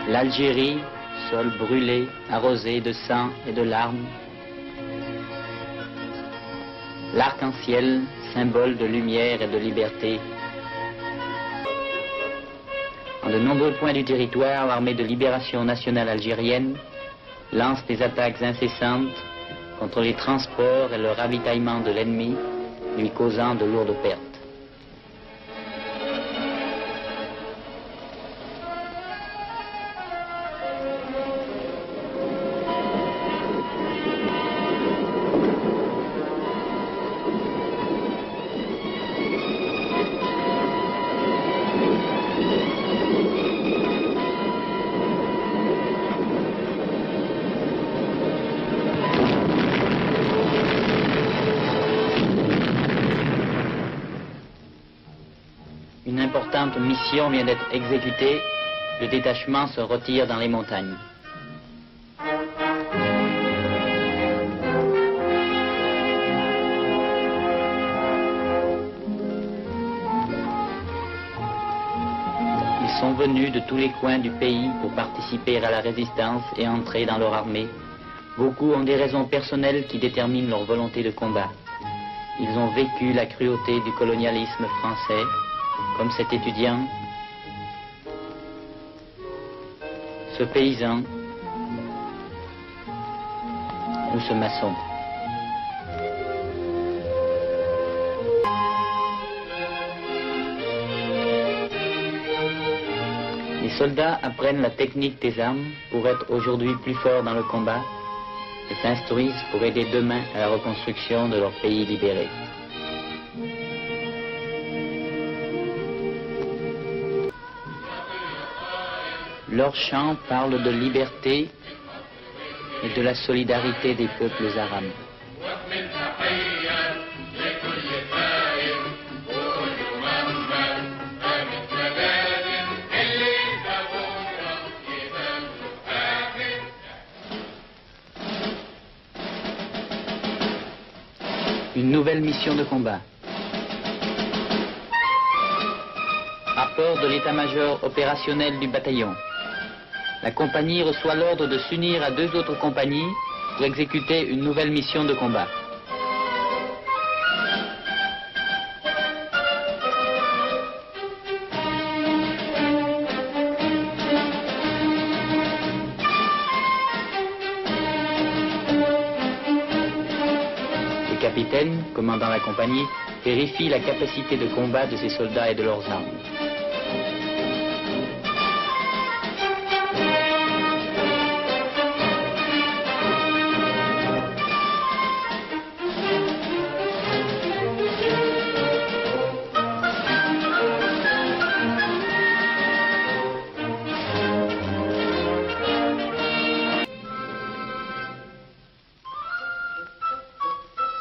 L'Algérie, sol brûlé, arrosé de sang et de larmes. L'arc-en-ciel, symbole de lumière et de liberté. En de nombreux points du territoire, l'armée de libération nationale algérienne lance des attaques incessantes contre les transports et le ravitaillement de l'ennemi, lui causant de lourdes pertes. Une importante mission vient d'être exécutée. Le détachement se retire dans les montagnes. Ils sont venus de tous les coins du pays pour participer à la résistance et entrer dans leur armée. Beaucoup ont des raisons personnelles qui déterminent leur volonté de combat. Ils ont vécu la cruauté du colonialisme français, comme cet étudiant, ce paysan ou ce maçon. Les soldats apprennent la technique des armes pour être aujourd'hui plus forts dans le combat et s'instruisent pour aider demain à la reconstruction de leur pays libéré. Leurs chants parlent de liberté et de la solidarité des peuples arabes. Une nouvelle mission de combat. Rapport de l'état-major opérationnel du bataillon. La compagnie reçoit l'ordre de s'unir à 2 autres compagnies pour exécuter une nouvelle mission de combat. Le capitaine, commandant la compagnie, vérifie la capacité de combat de ses soldats et de leurs armes.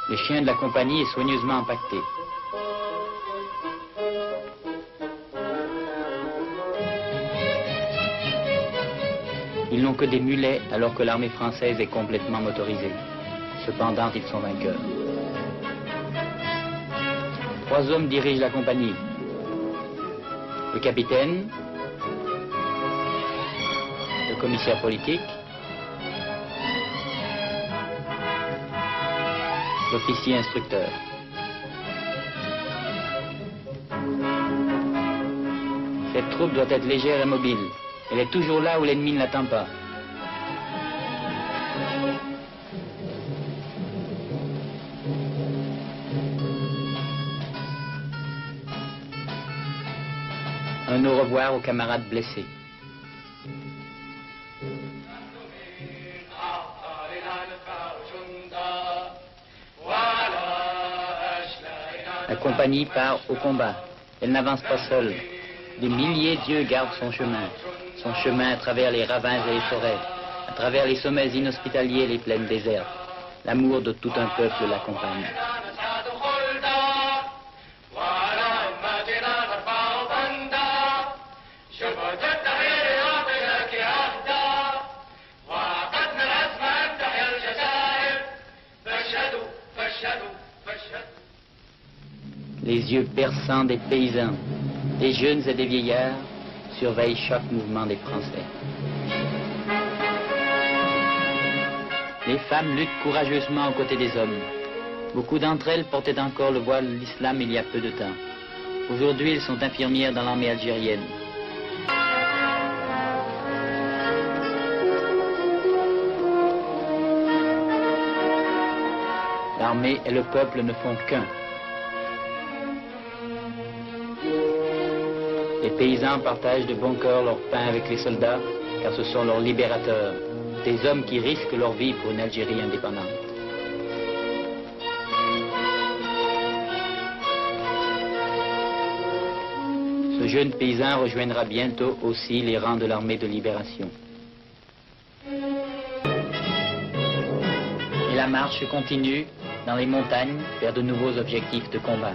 Le chien de la compagnie est soigneusement empaqueté. Ils n'ont que des mulets alors que l'armée française est complètement motorisée. Cependant, ils sont vainqueurs. 3 hommes dirigent la compagnie. Le capitaine, le commissaire politique, l'officier instructeur. Cette troupe doit être légère et mobile. Elle est toujours là où l'ennemi ne l'attend pas. Un au revoir aux camarades blessés. La compagnie part au combat. Elle n'avance pas seule. Des milliers d'yeux gardent son chemin à travers les ravins et les forêts, à travers les sommets inhospitaliers et les plaines désertes. L'amour de tout un peuple l'accompagne. Les yeux perçants des paysans, des jeunes et des vieillards, surveillent chaque mouvement des Français. Les femmes luttent courageusement aux côtés des hommes. Beaucoup d'entre elles portaient encore le voile de l'islam il y a peu de temps. Aujourd'hui, elles sont infirmières dans l'armée algérienne. L'armée et le peuple ne font qu'un. Les paysans partagent de bon cœur leur pain avec les soldats, car ce sont leurs libérateurs, des hommes qui risquent leur vie pour une Algérie indépendante. Ce jeune paysan rejoindra bientôt aussi les rangs de l'armée de libération. Et la marche continue dans les montagnes vers de nouveaux objectifs de combat.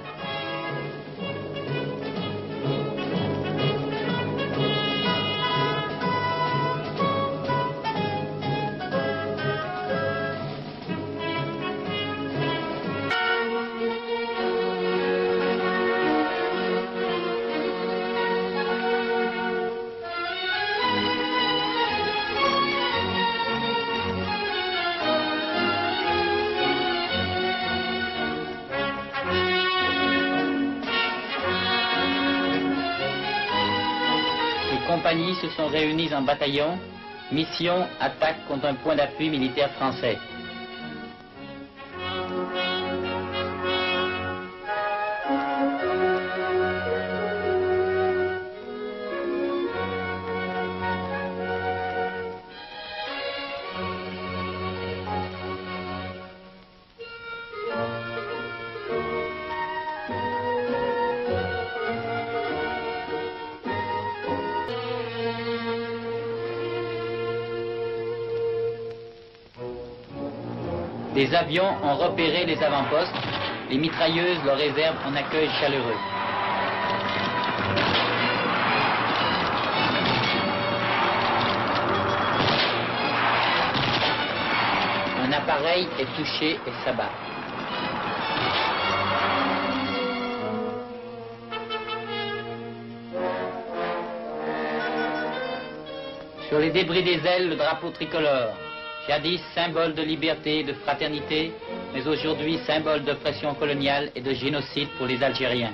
Les compagnies se sont réunies en bataillon, mission, attaque contre un point d'appui militaire français. Les avions ont repéré les avant-postes, les mitrailleuses leur réservent un accueil chaleureux. Un appareil est touché et s'abat. Sur les débris des ailes, le drapeau tricolore. Jadis symbole de liberté et de fraternité, mais aujourd'hui symbole d'oppression coloniale et de génocide pour les Algériens.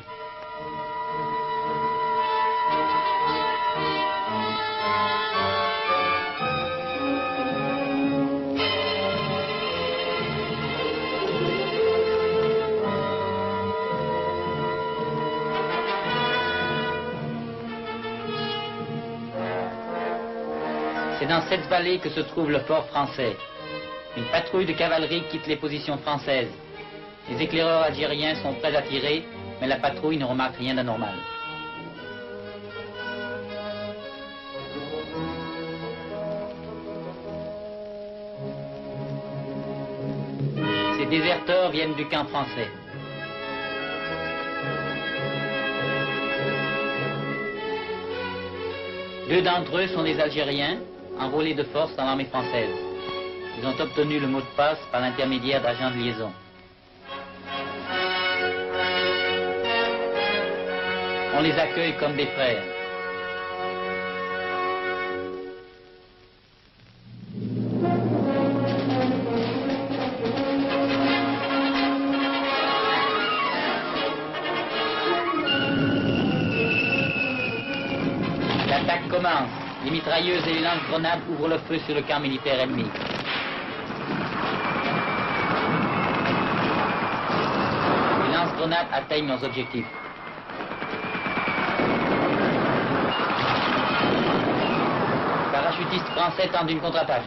C'est dans cette vallée que se trouve le fort français. Une patrouille de cavalerie quitte les positions françaises. Les éclaireurs algériens sont prêts à tirer, mais la patrouille ne remarque rien d'anormal. Ces déserteurs viennent du camp français. Deux d'entre eux sont des Algériens, enrôlés de force dans l'armée française. Ils ont obtenu le mot de passe par l'intermédiaire d'agents de liaison. On les accueille comme des frères. L'attaque commence. Les mitrailleuses et les lance-grenades ouvrent le feu sur le camp militaire ennemi. Les lance-grenades atteignent leurs objectifs. Les parachutistes français tentent une contre-attaque.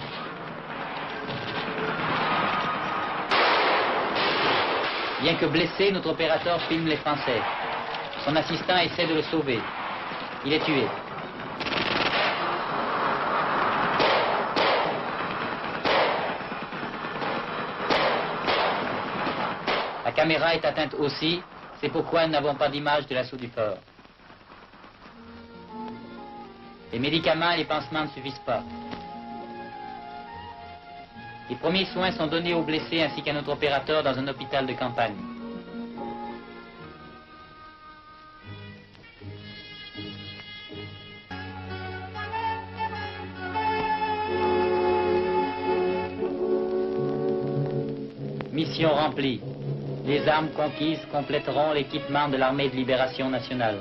Bien que blessé, notre opérateur filme les Français. Son assistant essaie de le sauver. Il est tué. La caméra est atteinte aussi, c'est pourquoi nous n'avons pas d'image de l'assaut du fort. Les médicaments et les pansements ne suffisent pas. Les premiers soins sont donnés aux blessés ainsi qu'à notre opérateur dans un hôpital de campagne. Mission remplie. Les armes conquises compléteront l'équipement de l'armée de libération nationale.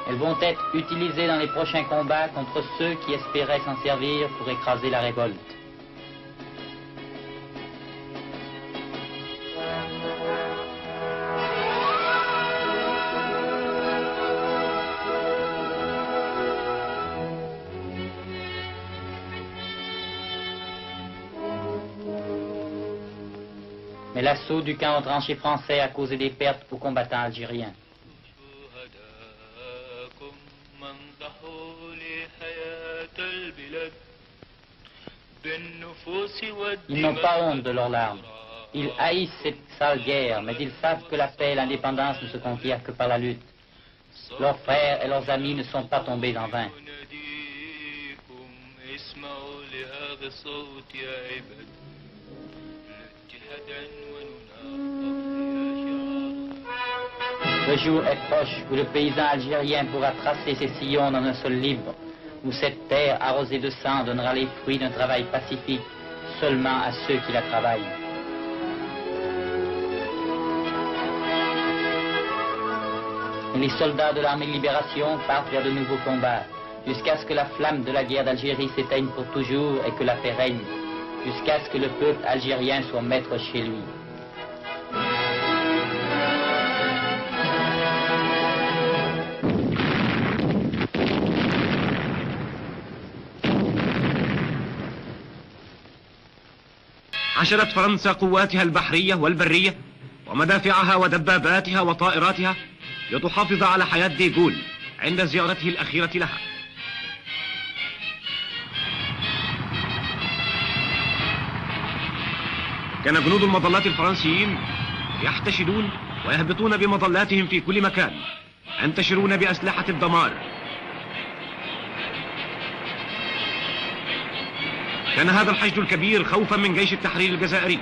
Elles vont être utilisées dans les prochains combats contre ceux qui espéraient s'en servir pour écraser la révolte. Mais l'assaut du camp aux tranchées français a causé des pertes aux combattants algériens. Ils n'ont pas honte de leurs larmes. Ils haïssent cette sale guerre, mais ils savent que la paix et l'indépendance ne se conquièrent que par la lutte. Leurs frères et leurs amis ne sont pas tombés en vain. Le jour est proche où le paysan algérien pourra tracer ses sillons dans un sol libre, où cette terre arrosée de sang donnera les fruits d'un travail pacifique seulement à ceux qui la travaillent. Et les soldats de l'armée de libération partent vers de nouveaux combats, jusqu'à ce que la flamme de la guerre d'Algérie s'éteigne pour toujours et que la paix règne, jusqu'à ce que le peuple algérien soit maître chez lui. حشدت فرنسا قواتها البحرية والبرية ومدافعها ودباباتها وطائراتها لتحافظ على حياة دي جول عند زيارته الأخيرة لها. كان جنود المظلات الفرنسيين يحتشدون ويهبطون بمظلاتهم في كل مكان، ينتشرون بأسلحة الدمار. كان هذا الحشد الكبير خوفا من جيش التحرير الجزائري،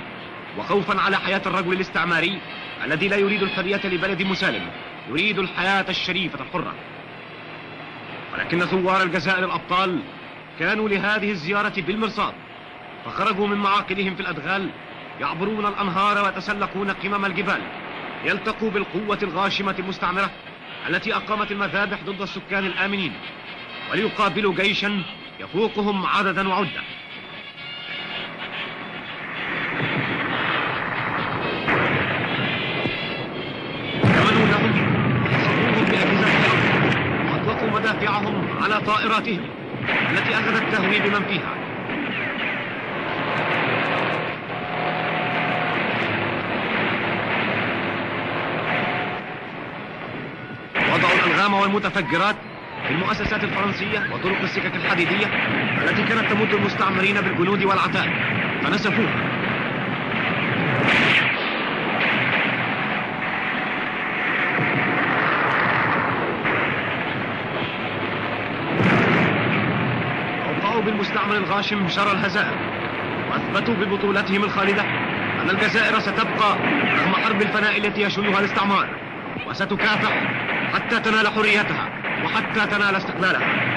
وخوفا على حياة الرجل الاستعماري الذي لا يريد الحرية لبلد مسالم، يريد الحياة الشريفة الحرة. ولكن ثوار الجزائر الأبطال كانوا لهذه الزيارة بالمرصاد، فخرجوا من معاقلهم في الأدغال، يعبرون الأنهار ويتسلقون قمم الجبال، يلتقوا بالقوة الغاشمة المستعمرة التي أقامت المذابح ضد السكان الآمنين، وليقابلوا جيشا يفوقهم عددا وعدة. كمنوا لهم وحصروهم بأجهزتهم وأطلقوا مدافعهم على طائراتهم التي أخذت تهوي بمن فيها. وضعوا الألغام والمتفجرات في المؤسسات الفرنسية وطرق السكك الحديدية التي كانت تمد المستعمرين بالجنود والعتاد، فنسفوها. أوقعوا بالمستعمر الغاشم شر الهزائم، وأثبتوا ببطولتهم الخالدة أن الجزائر ستبقى رغم حرب الفناء التي يشنها الاستعمار، وستكافح حتى تنال حريتها وحتى تنال استقلالها.